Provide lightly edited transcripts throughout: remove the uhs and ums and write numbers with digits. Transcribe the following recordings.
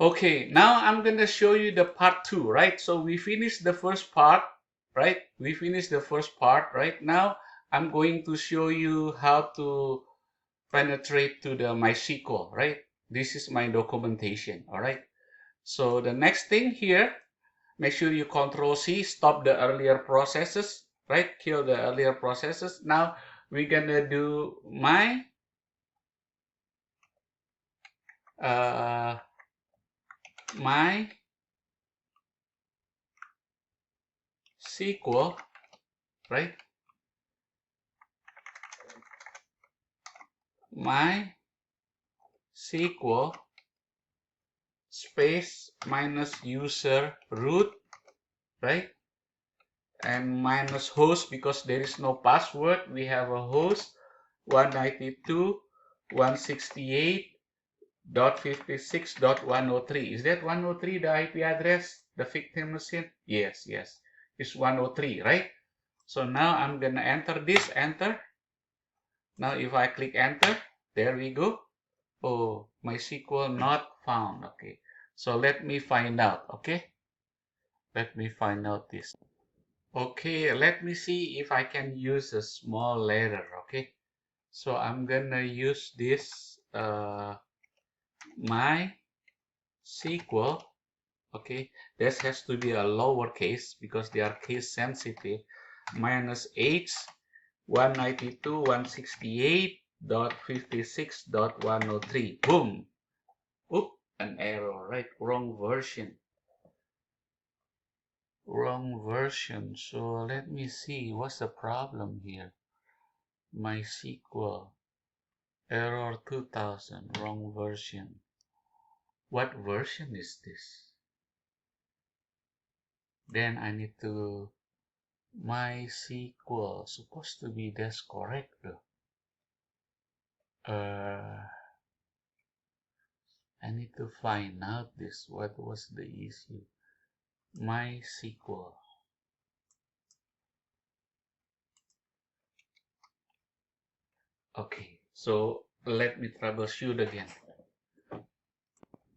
Okay, now I'm gonna show you the part 2, right? So we finished the first part, right? We finished the first part, right? Now I'm going to show you how to penetrate to the MySQL, right? This is my documentation, all right? So the next thing here, make sure you Control C, stop the earlier processes, right? Kill the earlier processes. Now we're gonna do my SQL, right? My SQL space minus user root, right? And minus host, because there is no password. We have a host 192.168.56.103. Is that 103 the IP address, the victim machine? Yes, yes. It's 103, right? So now I'm gonna enter this, enter. Now if I click enter, there we go. Oh, MySQL not found. Okay. So let me find out. Okay. Let me find out this. Okay, let me see if I can use a small letter. Okay. So I'm gonna use this MySQL. Okay. This has to be a lowercase because they are case sensitive. Minus H 192.168.56.103. Boom. Oop, an error, right? Wrong version. Wrong version. So let me see what's the problem here. MySQL error 2000, wrong version. What version is this? Then I need to MySQL supposed to be that's correct though. I need to find out this. What was the issue? MySQL. Okay, so let me troubleshoot again.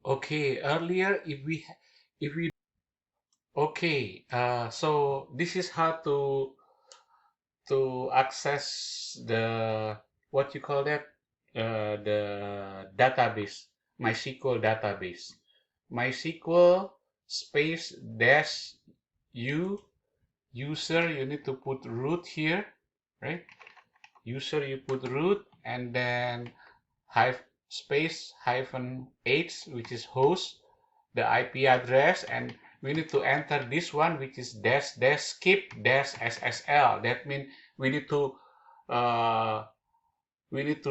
Okay, earlier if we okay, so this is how to access the what you call that the database, MySQL database. MySQL space dash u user, you need to put root here, right? User, you put root, and then space hyphen h, which is host, the IP address, and we need to enter this one, which is dash dash skip dash SSL. That means we need to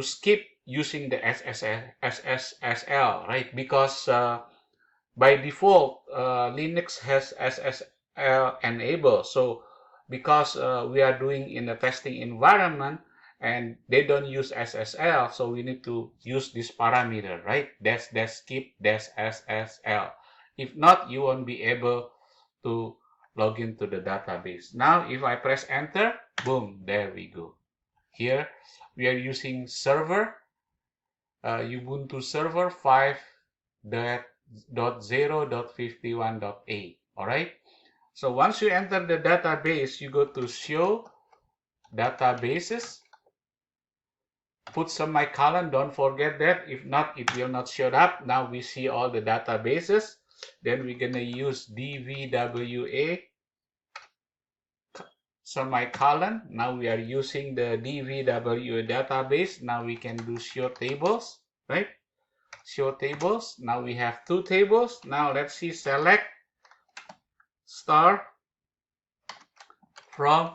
skip using the SSL, right? Because by default Linux has SSL enabled. So because we are doing in a testing environment and they don't use SSL, so we need to use this parameter, right? Dash skip dash SSL. If not, you won't be able to log into the database. Now if I press enter, boom, there we go. Here we are using server Ubuntu server 5.0.51.8. All right. So once you enter the database, you go to show databases, put semicolon, don't forget that. If not, it will not show up. Now we see all the databases. Then we're gonna use DVWA semicolon. Now we are using the DVWA database. Now we can do show tables, right? Show tables. Now we have two tables. Now let's see, select star from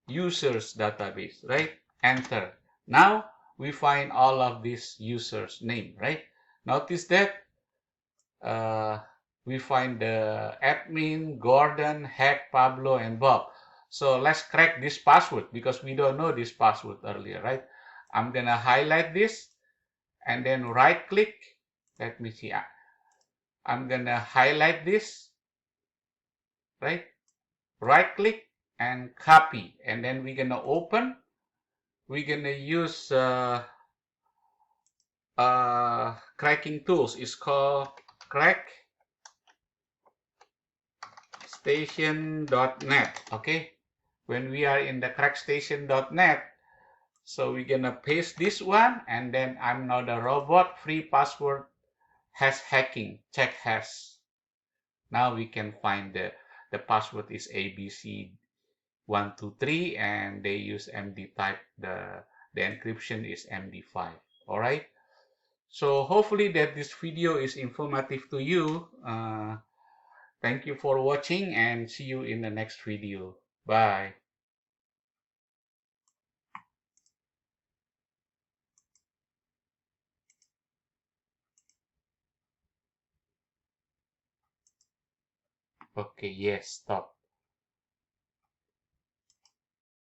users database, right? Enter. Now we find all of these users name, right? Notice that we find the admin, Gordon, Hack, Pablo, and Bob. So let's crack this password because we don't know this password earlier, right? I'm gonna highlight this and then right click. Let me see. I'm gonna highlight this, right? Right click and copy, and then we're gonna open. We're gonna use cracking tools. It's called crackstation.net. Okay, when we are in the crackstation.net, so we're gonna paste this one, and then I'm not a robot, free password has hacking, check has. Now we can find the password is ABC123, and they use MD type. The encryption is MD5. All right. So hopefully that this video is informative to you. Thank you for watching, and see you in the next video. Bye. Okay, yes, stop.